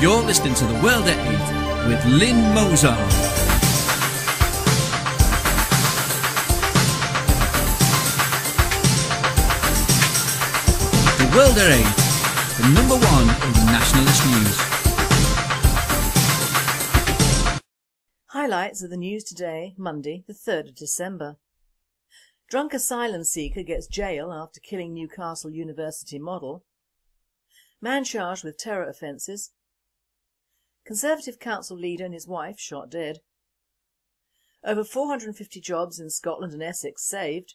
You're listening to The World at 8 with Lynn Mozart. The World at 8, the number one in nationalist news. Highlights of the news today, Monday the 3rd of December. Drunk asylum seeker gets jail after killing Newcastle University model. Man charged with terror offences. Conservative council leader and his wife shot dead. Over 450 jobs in Scotland and Essex saved.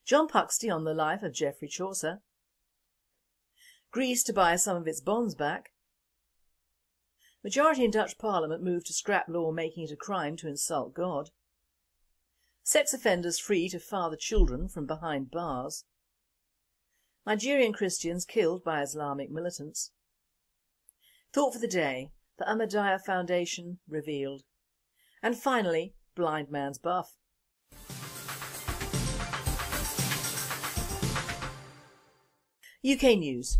John Puxty on the life of Geoffrey Chaucer. Greece to buy some of its bonds back. Majority in Dutch Parliament moved to scrap law making it a crime to insult God. Sex offenders free to father children from behind bars. Nigerian Christians killed by Islamic militants. Thought for the day, the Ahmadiyya Foundation revealed. And finally, blind man's buff. UK news.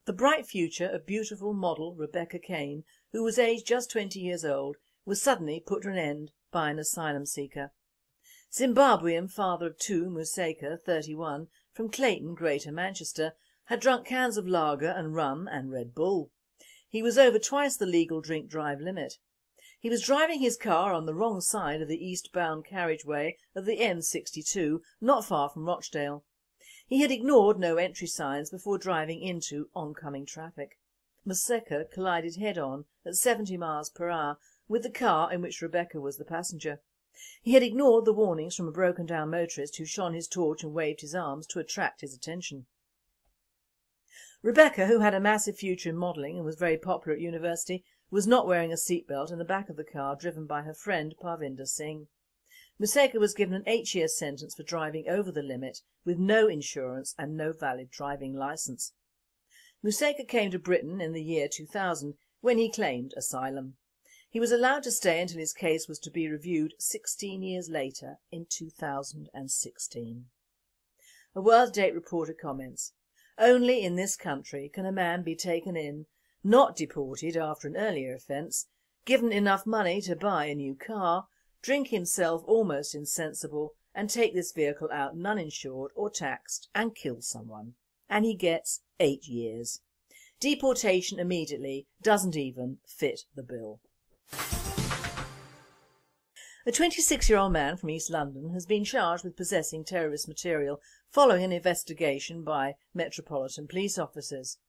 The bright future of beautiful model Rebecca Kane, who was aged just 20 years old, was suddenly put to an end by an asylum seeker. Zimbabwean father of two, Museka, 31, from Clayton, Greater Manchester, had drunk cans of lager and rum and Red Bull. He was over twice the legal drink-drive limit. He was driving his car on the wrong side of the eastbound carriageway of the M62, not far from Rochdale. He had ignored no entry signs before driving into oncoming traffic. Museka collided head-on at 70 miles per hour with the car in which Rebecca was the passenger. He had ignored the warnings from a broken-down motorist who shone his torch and waved his arms to attract his attention. Rebecca, who had a massive future in modelling and was very popular at university, was not wearing a seatbelt in the back of the car driven by her friend Parvinder Singh. Museka was given an 8-year sentence for driving over the limit with no insurance and no valid driving licence. Museka came to Britain in the year 2000 when he claimed asylum. He was allowed to stay until his case was to be reviewed 16 years later in 2016. A World Date reporter comments, "Only in this country can a man be taken in, not deported after an earlier offence, given enough money to buy a new car, drink himself almost insensible and take this vehicle out none insured or taxed and kill someone. And he gets 8 years. Deportation immediately doesn't even fit the bill." A 26-year-old man from East London has been charged with possessing terrorist material following an investigation by Metropolitan Police officers.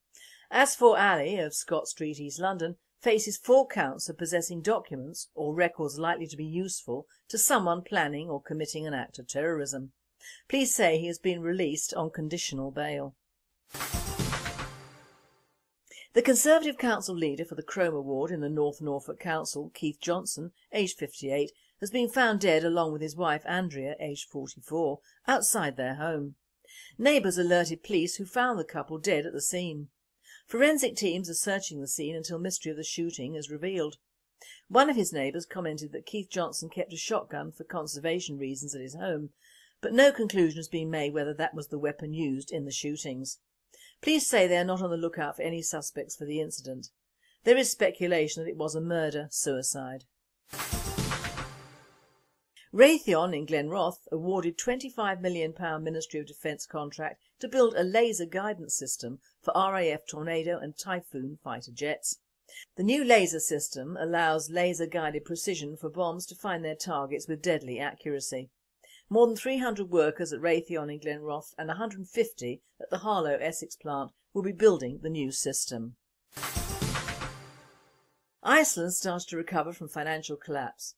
As for Ali of Scott Street, East London, faces 4 counts of possessing documents or records likely to be useful to someone planning or committing an act of terrorism. Police say he has been released on conditional bail. The Conservative Council leader for the Chrome Award in the North Norfolk Council, Keith Johnson, aged 58, has been found dead along with his wife Andrea, aged 44, outside their home. Neighbours alerted police who found the couple dead at the scene. Forensic teams are searching the scene until mystery of the shooting is revealed. One of his neighbours commented that Keith Johnson kept a shotgun for conservation reasons at his home, but no conclusion has been made whether that was the weapon used in the shootings. Police say they are not on the lookout for any suspects for the incident. There is speculation that it was a murder-suicide. Raytheon in Glenroth awarded £25 million Ministry of Defence contract to build a laser guidance system for RAF Tornado and Typhoon fighter jets. The new laser system allows laser-guided precision for bombs to find their targets with deadly accuracy. More than 300 workers at Raytheon in Glenroth and 150 at the Harlow, Essex plant will be building the new system. Iceland starts to recover from financial collapse.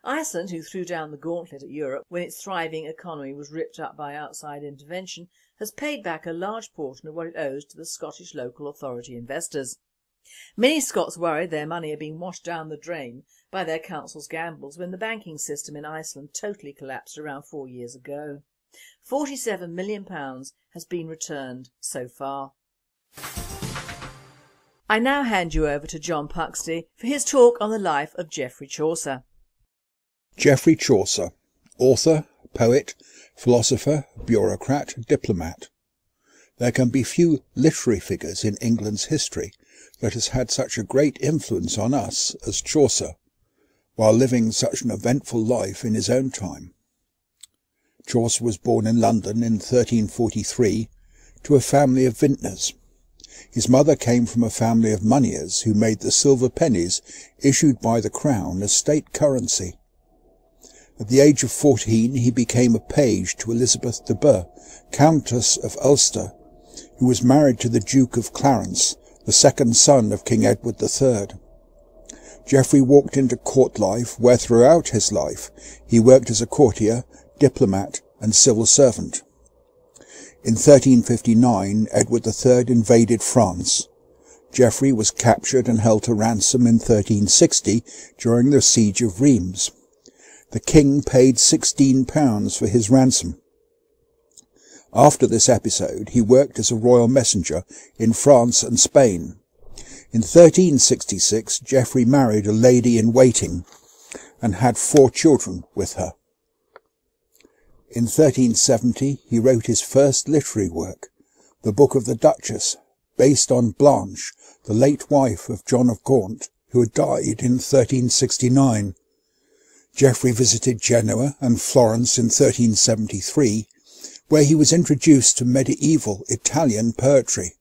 Iceland, who threw down the gauntlet at Europe when its thriving economy was ripped up by outside intervention, has paid back a large portion of what it owes to the Scottish local authority investors. Many Scots worried their money had been washed down the drain by their council's gambles when the banking system in Iceland totally collapsed around 4 years ago. £47 million has been returned so far. I now hand you over to John Puxty for his talk on the life of Geoffrey Chaucer. Geoffrey Chaucer, author, poet, philosopher, bureaucrat, diplomat. There can be few literary figures in England's history that has had such a great influence on us as Chaucer, while living such an eventful life in his own time. Chaucer was born in London in 1343 to a family of vintners. His mother came from a family of moneyers who made the silver pennies issued by the crown as state currency. At the age of 14 he became a page to Elizabeth de Burgh, Countess of Ulster, who was married to the Duke of Clarence, the second son of King Edward III. Geoffrey walked into court life where throughout his life he worked as a courtier, diplomat and civil servant. In 1359 Edward III invaded France. Geoffrey was captured and held to ransom in 1360 during the siege of Rheims. The king paid £16 for his ransom. After this episode he worked as a royal messenger in France and Spain. In 1366 Geoffrey married a lady-in-waiting and had 4 children with her. In 1370 he wrote his first literary work, The Book of the Duchess, based on Blanche, the late wife of John of Gaunt, who had died in 1369. Geoffrey visited Genoa and Florence in 1373, where he was introduced to medieval Italian poetry,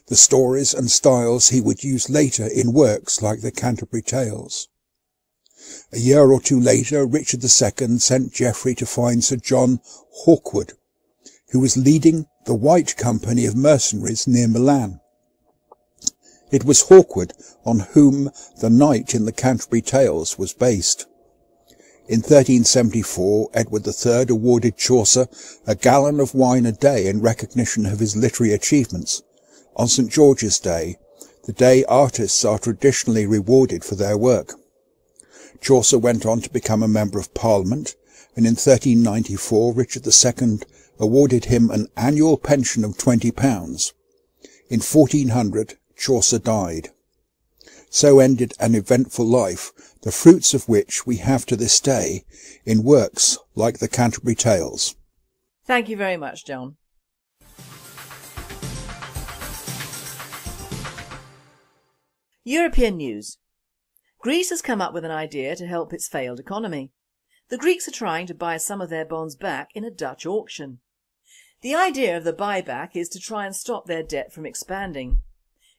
the stories and styles he would use later in works like the Canterbury Tales. A year or two later, Richard II sent Geoffrey to find Sir John Hawkwood, who was leading the White Company of mercenaries near Milan. It was Hawkwood on whom the knight in the Canterbury Tales was based. In 1374, Edward III awarded Chaucer a gallon of wine a day in recognition of his literary achievements, on St. George's Day, the day artists are traditionally rewarded for their work. Chaucer went on to become a Member of Parliament, and in 1394 Richard II awarded him an annual pension of £20. In 1400 Chaucer died. So ended an eventful life, the fruits of which we have to this day in works like the Canterbury Tales. Thank you very much, John. European news. Greece has come up with an idea to help its failed economy. The Greeks are trying to buy some of their bonds back in a Dutch auction. The idea of the buyback is to try and stop their debt from expanding.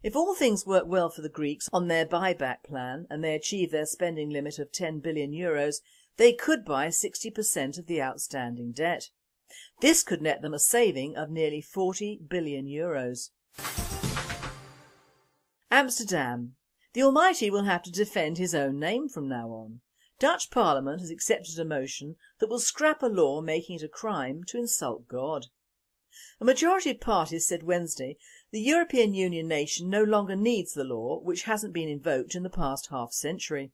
If all things work well for the Greeks on their buyback plan and they achieve their spending limit of €10 billion, they could buy 60% of the outstanding debt. This could net them a saving of nearly €40 billion. Amsterdam. The Almighty will have to defend his own name from now on. Dutch Parliament has accepted a motion that will scrap a law making it a crime to insult God. A majority of parties said Wednesday the European Union nation no longer needs the law, which hasn't been invoked in the past half-century.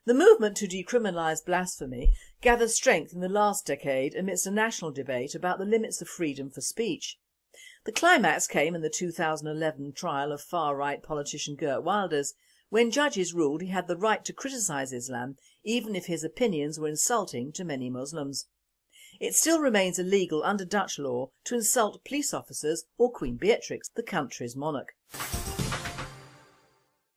The movement to decriminalise blasphemy gathered strength in the last decade amidst a national debate about the limits of freedom for speech. The climax came in the 2011 trial of far-right politician Geert Wilders, when judges ruled he had the right to criticise Islam even if his opinions were insulting to many Muslims. It still remains illegal under Dutch law to insult police officers or Queen Beatrix, the country's monarch.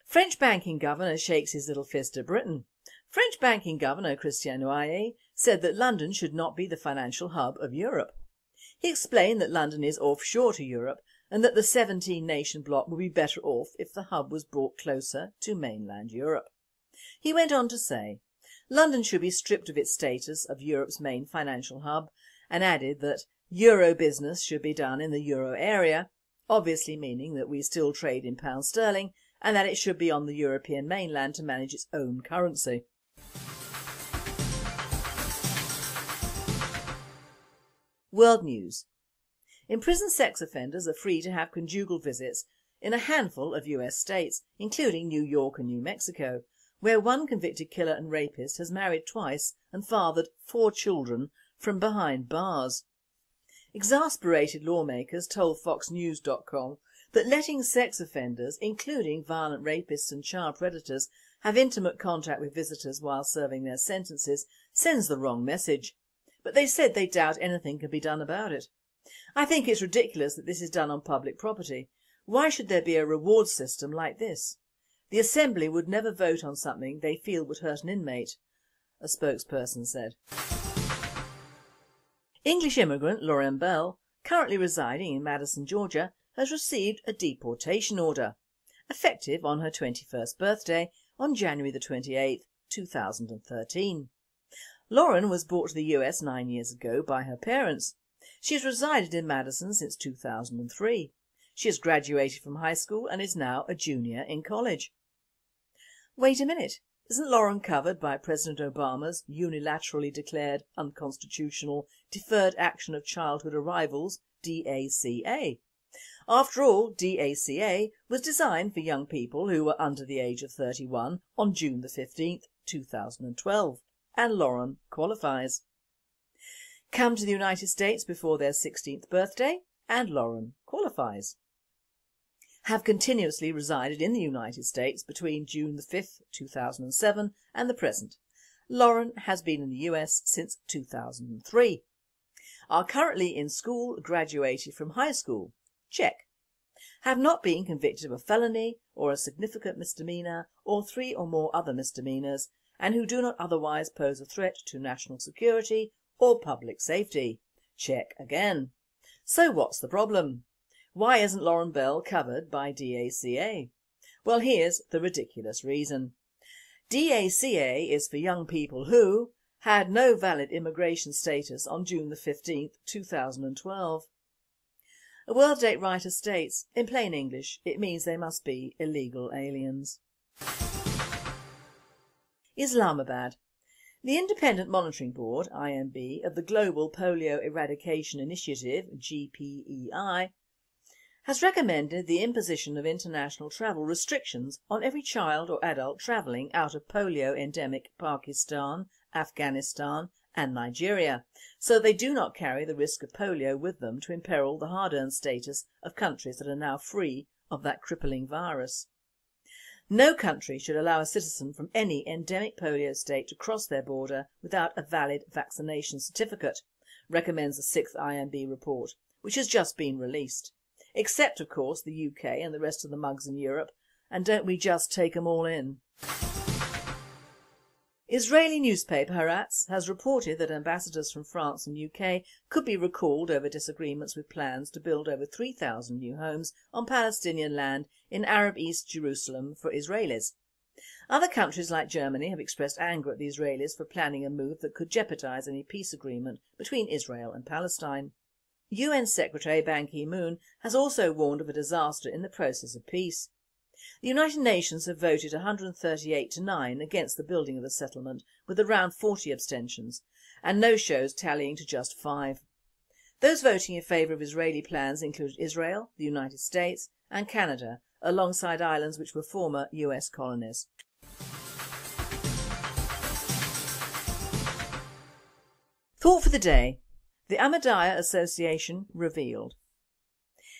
French banking governor shakes his little fist at Britain. French banking governor Christian Noyer said that London should not be the financial hub of Europe. He explained that London is offshore to Europe and that the 17-nation bloc would be better off if the hub was brought closer to mainland Europe. He went on to say, London should be stripped of its status of Europe's main financial hub, and added that Euro business should be done in the Euro area, obviously meaning that we still trade in pound sterling, and that it should be on the European mainland to manage its own currency. World news. Imprisoned sex offenders are free to have conjugal visits in a handful of US states, including New York and New Mexico, where one convicted killer and rapist has married twice and fathered 4 children from behind bars. Exasperated lawmakers told FoxNews.com that letting sex offenders, including violent rapists and child predators, have intimate contact with visitors while serving their sentences sends the wrong message. But they said they doubt anything can be done about it. I think it's ridiculous that this is done on public property. Why should there be a reward system like this? The Assembly would never vote on something they feel would hurt an inmate, a spokesperson said. English immigrant Lauren Bell, currently residing in Madison, Georgia, has received a deportation order, effective on her 21st birthday on January the 28th, 2013. Lauren was brought to the US 9 years ago by her parents. She has resided in Madison since 2003. She has graduated from high school and is now a junior in college. Wait a minute, isn't Lauren covered by President Obama's unilaterally declared unconstitutional Deferred Action of Childhood Arrivals, DACA? After all, DACA was designed for young people who were under the age of 31 on June the 15th, 2012, and Lauren qualifies. Come to the United States before their 16th birthday and Lauren qualifies. Have continuously resided in the United States between June the 5th, 2007 and the present. Lauren has been in the US since 2003. Are currently in school, graduated from high school. Check. Have not been convicted of a felony or a significant misdemeanour or 3 or more other misdemeanours, and who do not otherwise pose a threat to national security or public safety. Check again. So what's the problem? Why isn't Lauren Bell covered by DACA? Well, here's the ridiculous reason. DACA is for young people who had no valid immigration status on June the 15th, 2012. A World Date writer states, in plain English, it means they must be illegal aliens. Islamabad. The Independent Monitoring Board, IMB, of the Global Polio Eradication Initiative, GPEI, has recommended the imposition of international travel restrictions on every child or adult travelling out of polio-endemic Pakistan, Afghanistan and Nigeria, so they do not carry the risk of polio with them to imperil the hard-earned status of countries that are now free of that crippling virus. No country should allow a citizen from any endemic polio state to cross their border without a valid vaccination certificate, recommends the 6th IMB report, which has just been released. Except, of course, the UK and the rest of the mugs in Europe, and don't we just take them all in? Israeli newspaper Haaretz has reported that ambassadors from France and UK could be recalled over disagreements with plans to build over 3,000 new homes on Palestinian land in Arab East Jerusalem for Israelis. Other countries like Germany have expressed anger at the Israelis for planning a move that could jeopardise any peace agreement between Israel and Palestine. UN Secretary Ban Ki-moon has also warned of a disaster in the process of peace. The United Nations have voted 138 to 9 against the building of the settlement, with around 40 abstentions, and no-shows tallying to just 5. Those voting in favour of Israeli plans include Israel, the United States and Canada, alongside islands which were former US colonies. Thought for the day. The Ahmadiyya Association revealed.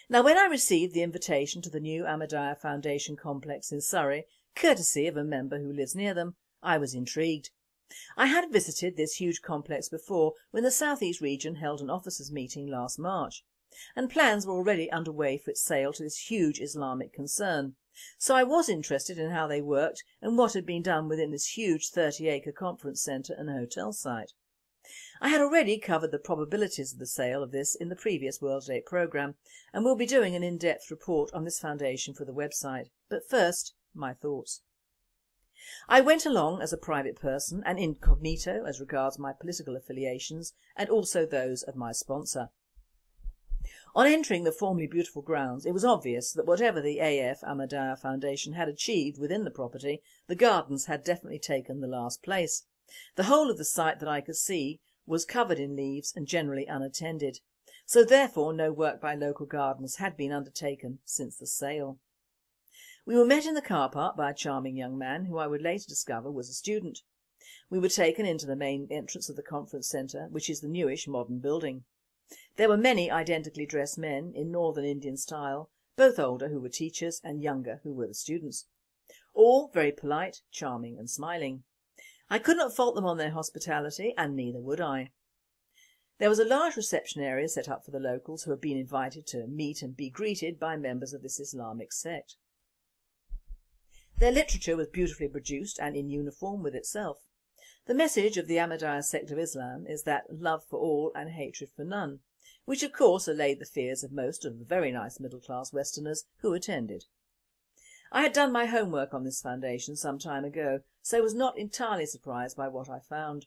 Now, when I received the invitation to the new Ahmadiyya Foundation complex in Surrey, courtesy of a member who lives near them, I was intrigued. I had visited this huge complex before when the South East region held an officers' meeting last March, and plans were already underway for its sale to this huge Islamic concern. So I was interested in how they worked and what had been done within this huge 30-acre conference centre and hotel site. I had already covered the probabilities of the sale of this in the previous World Day programme, and will be doing an in-depth report on this foundation for the website. But first, my thoughts. I went along as a private person and incognito as regards my political affiliations and also those of my sponsor. On entering the formerly beautiful grounds, it was obvious that whatever the AF Ahmadiyya Foundation had achieved within the property, the gardens had definitely taken the last place. The whole of the site that I could see was covered in leaves and generally unattended, so therefore no work by local gardeners had been undertaken since the sale. We were met in the car park by a charming young man who I would later discover was a student. We were taken into the main entrance of the conference centre, which is the newish modern building. There were many identically dressed men in northern Indian style, both older who were teachers and younger who were the students. All very polite, charming and smiling. I could not fault them on their hospitality, and neither would I. There was a large reception area set up for the locals who had been invited to meet and be greeted by members of this Islamic sect. Their literature was beautifully produced and in uniform with itself. The message of the Ahmadiyya sect of Islam is that love for all and hatred for none, which of course allayed the fears of most of the very nice middle-class Westerners who attended. I had done my homework on this foundation some time ago, so was not entirely surprised by what I found.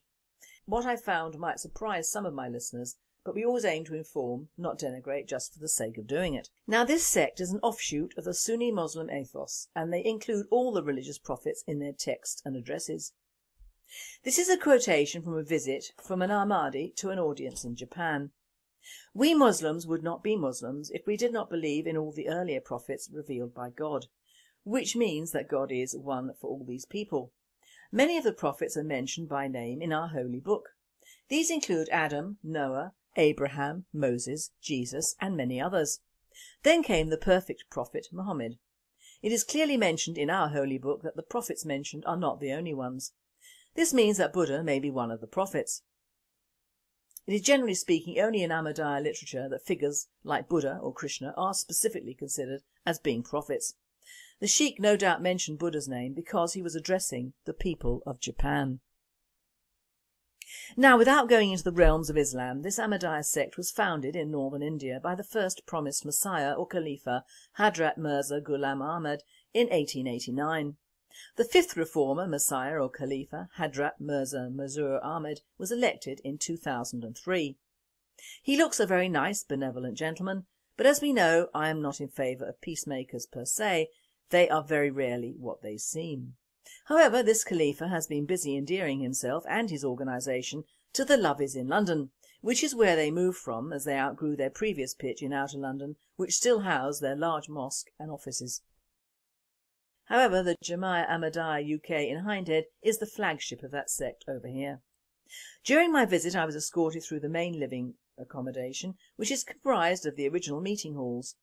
What I found might surprise some of my listeners, but we always aim to inform, not denigrate just for the sake of doing it. Now, this sect is an offshoot of the Sunni Muslim ethos, and they include all the religious prophets in their texts and addresses. This is a quotation from a visit from an Ahmadi to an audience in Japan. We Muslims would not be Muslims if we did not believe in all the earlier prophets revealed by God, which means that God is one for all these people. Many of the prophets are mentioned by name in our holy book. These include Adam, Noah, Abraham, Moses, Jesus and many others. Then came the perfect prophet Muhammad. It is clearly mentioned in our holy book that the prophets mentioned are not the only ones. This means that Buddha may be one of the prophets. It is generally speaking only in Ahmadiyya literature that figures like Buddha or Krishna are specifically considered as being prophets. The Sheikh no doubt mentioned Buddha's name because he was addressing the people of Japan. Now, without going into the realms of Islam, this Ahmadiyya sect was founded in northern India by the first promised Messiah or Khalifa, Hadrat Mirza Ghulam Ahmad, in 1889. The fifth reformer, Messiah or Khalifa, Hadrat Mirza Ahmad, was elected in 2003. He looks a very nice, benevolent gentleman, but as we know, I am not in favour of peacemakers per se. They are very rarely what they seem. However, this Khalifa has been busy endearing himself and his organisation to the Lovies in London, which is where they moved from as they outgrew their previous pitch in outer London, which still housed their large mosque and offices. However, the Jamia Ahmadiyya UK in Hindhead is the flagship of that sect over here. During my visit I was escorted through the main living accommodation, which is comprised of the original meeting halls.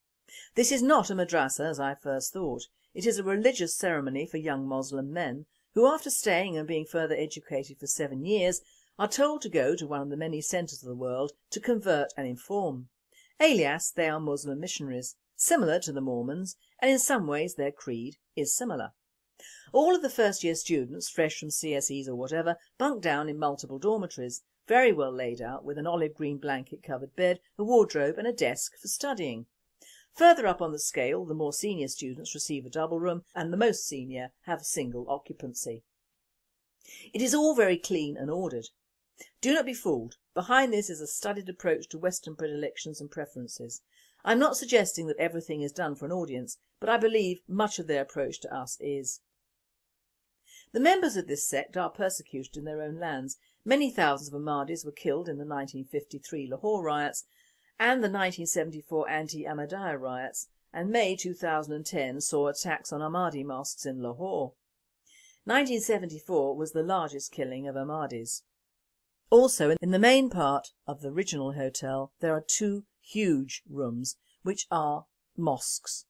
This is not a madrasa as I first thought. It is a religious ceremony for young Muslim men who, after staying and being further educated for 7 years, are told to go to one of the many centres of the world to convert and inform. Alias, they are Muslim missionaries, similar to the Mormons, and in some ways their creed is similar. All of the first-year students, fresh from CSEs or whatever, bunk down in multiple dormitories, very well laid out with an olive green blanket-covered bed, a wardrobe and a desk for studying. Further up on the scale, the more senior students receive a double room and the most senior have single occupancy. It is all very clean and ordered. Do not be fooled. Behind this is a studied approach to Western predilections and preferences. I am not suggesting that everything is done for an audience, but I believe much of their approach to us is. The members of this sect are persecuted in their own lands. Many thousands of Ahmadis were killed in the 1953 Lahore riots and the 1974 anti-Ahmadiyya riots, and May 2010 saw attacks on Ahmadi mosques in Lahore. 1974 was the largest killing of Ahmadis. Also, in the main part of the original hotel there are 2 huge rooms which are mosques,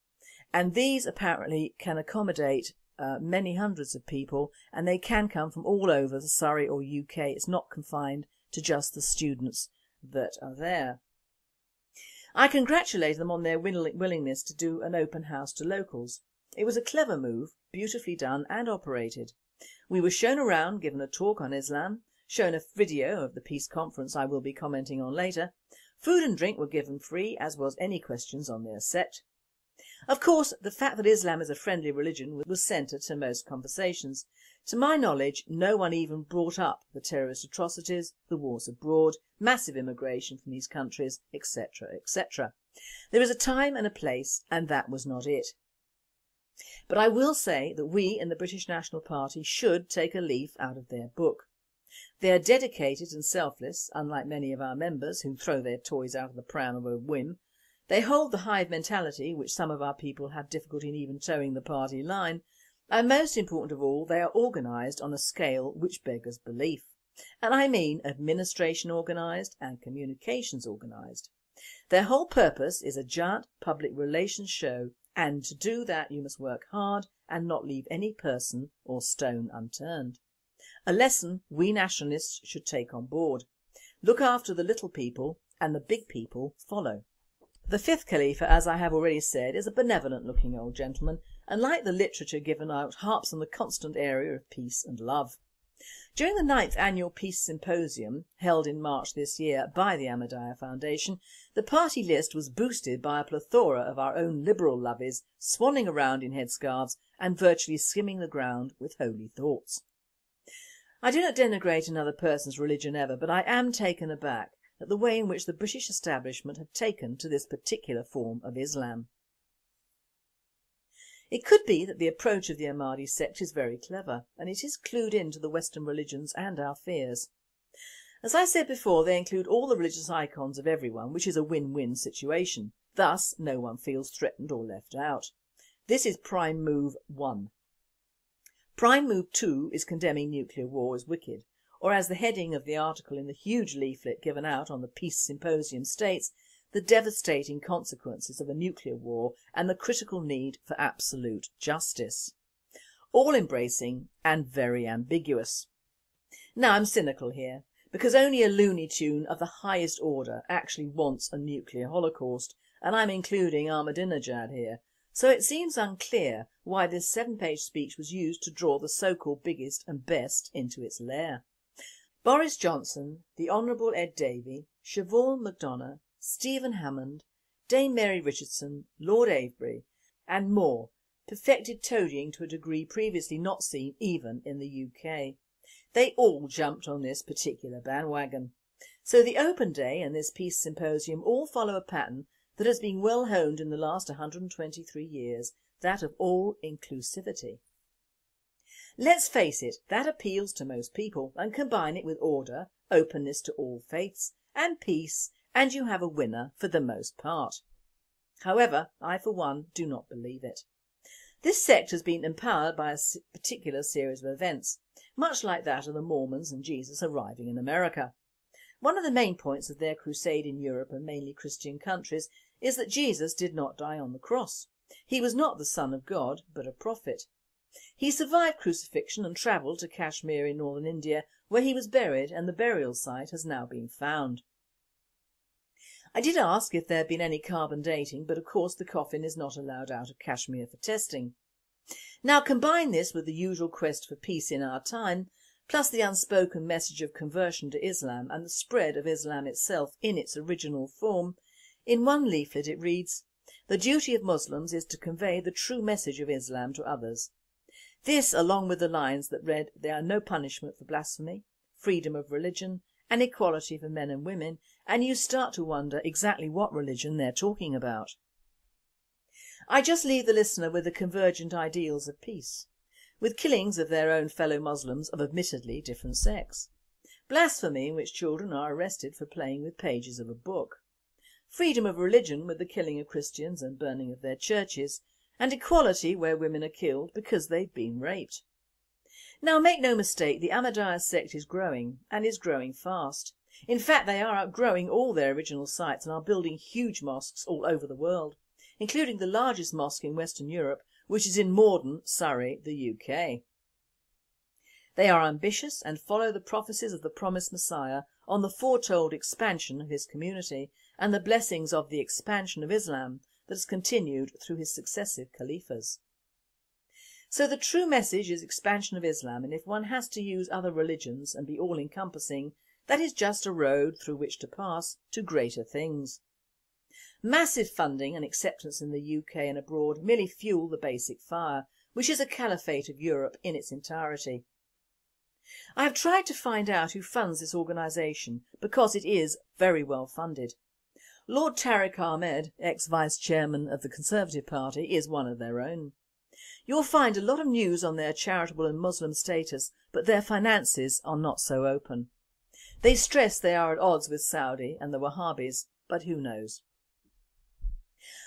and these apparently can accommodate many hundreds of people, and they can come from all over the Surrey or UK. It's not confined to just the students that are there. I congratulate them on their willingness to do an open house to locals. It was a clever move, beautifully done and operated. We were shown around, given a talk on Islam, shown a video of the peace conference I will be commenting on later. Food and drink were given free, as was any questions on their sect. Of course, the fact that Islam is a friendly religion was centre to most conversations. To my knowledge, no one even brought up the terrorist atrocities, the wars abroad, massive immigration from these countries, etc, etc. There is a time and a place, and that was not it. But I will say that we in the British National Party should take a leaf out of their book. They are dedicated and selfless, unlike many of our members who throw their toys out of the pram of a whim. They hold the hive mentality, which some of our people have difficulty in even towing the party line, and most important of all, they are organised on a scale which beggars belief. And I mean administration organised and communications organised. Their whole purpose is a giant public relations show, and to do that you must work hard and not leave any person or stone unturned. A lesson we nationalists should take on board. Look after the little people and the big people follow. The fifth Khalifa, as I have already said, is a benevolent looking old gentleman, and like the literature given out, harps on the constant area of peace and love. During the 9th Annual Peace Symposium, held in March this year by the Ahmadiyya Foundation, the party list was boosted by a plethora of our own liberal lovies swanning around in headscarves and virtually skimming the ground with holy thoughts. I do not denigrate another person's religion ever, but I am taken aback at the way in which the British establishment have taken to this particular form of Islam. It could be that the approach of the Ahmadi sect is very clever, and it is clued into the Western religions and our fears. As I said before, they include all the religious icons of everyone, which is a win-win situation. Thus, no one feels threatened or left out. This is prime move 1. Prime move 2 is condemning nuclear war as wicked, or as the heading of the article in the huge leaflet given out on the Peace Symposium states, the devastating consequences of a nuclear war and the critical need for absolute justice. All embracing and very ambiguous. Now I'm cynical here, because only a Looney Tune of the highest order actually wants a nuclear holocaust, and I'm including Ahmadinejad here, so it seems unclear why this 7-page speech was used to draw the so-called biggest and best into its lair. Boris Johnson, the Honourable Ed Davey, Siobhan MacDonagh, Stephen Hammond, Dame Mary Richardson, Lord Avebury and more perfected toadying to a degree previously not seen even in the UK. They all jumped on this particular bandwagon. So the Open Day and this Peace Symposium all follow a pattern that has been well honed in the last 123 years, that of all inclusivity. Let's face it, that appeals to most people, and combine it with order, openness to all faiths and peace, and you have a winner for the most part. However, I for one do not believe it. This sect has been empowered by a particular series of events, much like that of the Mormons and Jesus arriving in America. One of the main points of their crusade in Europe and mainly Christian countries is that Jesus did not die on the cross. He was not the Son of God, but a prophet. He survived crucifixion and travelled to Kashmir in northern India, where he was buried, and the burial site has now been found. I did ask if there had been any carbon dating, but of course the coffin is not allowed out of Kashmir for testing. Now combine this with the usual quest for peace in our time, plus the unspoken message of conversion to Islam and the spread of Islam itself in its original form. In one leaflet it reads, "The duty of Muslims is to convey the true message of Islam to others." This, along with the lines that read, "There are no punishment for blasphemy, freedom of religion and equality for men and women," and you start to wonder exactly what religion they're talking about. I just leave the listener with the convergent ideals of peace, with killings of their own fellow Muslims of admittedly different sex, blasphemy in which children are arrested for playing with pages of a book, freedom of religion with the killing of Christians and burning of their churches, and equality where women are killed because they've been raped. Now make no mistake, the Ahmadiyya sect is growing, and is growing fast. In fact, they are outgrowing all their original sites and are building huge mosques all over the world, including the largest mosque in Western Europe, which is in Morden, Surrey, the UK. They are ambitious and follow the prophecies of the promised Messiah on the foretold expansion of his community and the blessings of the expansion of Islam that has continued through his successive Khalifas. So the true message is expansion of Islam, and if one has to use other religions and be all-encompassing, that is just a road through which to pass to greater things. Massive funding and acceptance in the UK and abroad merely fuel the basic fire, which is a caliphate of Europe in its entirety. I have tried to find out who funds this organisation, because it is very well funded. Lord Tariq Ahmed, ex-vice chairman of the Conservative Party, is one of their own. You'll find a lot of news on their charitable and Muslim status, but their finances are not so open. They stress they are at odds with Saudi and the Wahhabis, but who knows.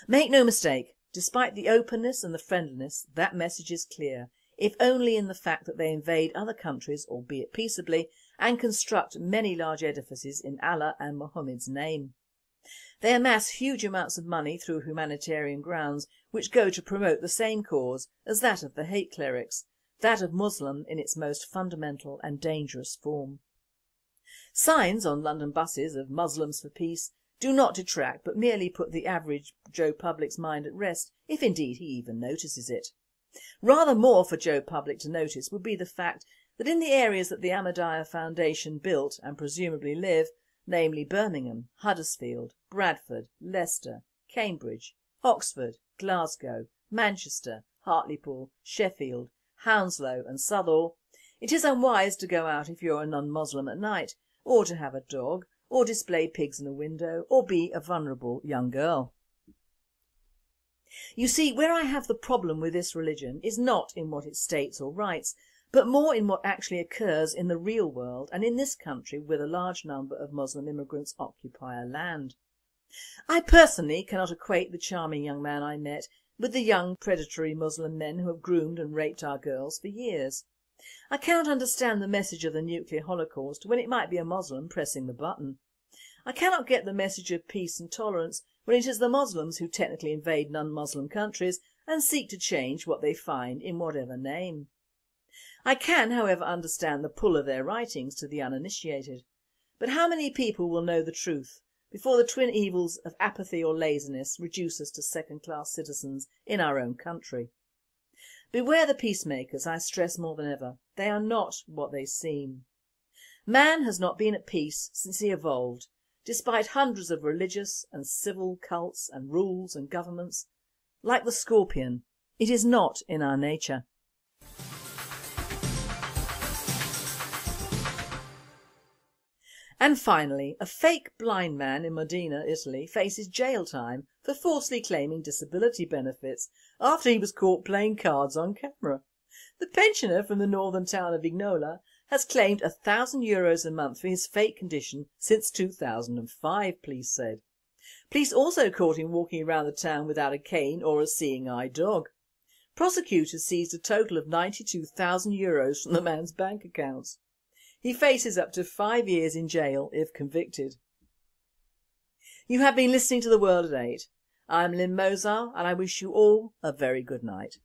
Make no mistake, despite the openness and the friendliness, that message is clear, if only in the fact that they invade other countries, albeit peaceably, and construct many large edifices in Allah and Muhammad's name. They amass huge amounts of money through humanitarian grounds which go to promote the same cause as that of the hate clerics, that of Muslim in its most fundamental and dangerous form. Signs on London buses of Muslims for peace do not detract but merely put the average Joe Public's mind at rest, if indeed he even notices it. Rather more for Joe Public to notice would be the fact that in the areas that the Ahmadiyya Foundation built and presumably live, namely Birmingham, Huddersfield, Bradford, Leicester, Cambridge, Oxford, Glasgow, Manchester, Hartlepool, Sheffield, Hounslow and Southall, it is unwise to go out if you're a non-Muslim at night, or to have a dog, or display pigs in a window, or be a vulnerable young girl. You see, where I have the problem with this religion is not in what it states or writes, but more in what actually occurs in the real world and in this country where a large number of Muslim immigrants occupy our land. I personally cannot equate the charming young man I met with the young predatory Muslim men who have groomed and raped our girls for years. I cannot understand the message of the nuclear holocaust when it might be a Muslim pressing the button. I cannot get the message of peace and tolerance when it is the Muslims who technically invade non-Muslim countries and seek to change what they find in whatever name. I can, however, understand the pull of their writings to the uninitiated. But how many people will know the truth before the twin evils of apathy or laziness reduce us to second-class citizens in our own country? Beware the peacemakers, I stress more than ever. They are not what they seem. Man has not been at peace since he evolved, despite hundreds of religious and civil cults and rules and governments. Like the scorpion, it is not in our nature. And finally, a fake blind man in Modena, Italy faces jail time for falsely claiming disability benefits after he was caught playing cards on camera. The pensioner from the northern town of Vignola has claimed €1,000 a month for his fake condition since 2005, police said. Police also caught him walking around the town without a cane or a seeing-eye dog. Prosecutors seized a total of €92,000 from the man's bank accounts. He faces up to 5 years in jail if convicted. You have been listening to The World at 8. I am Lynn Mozart and I wish you all a very good night.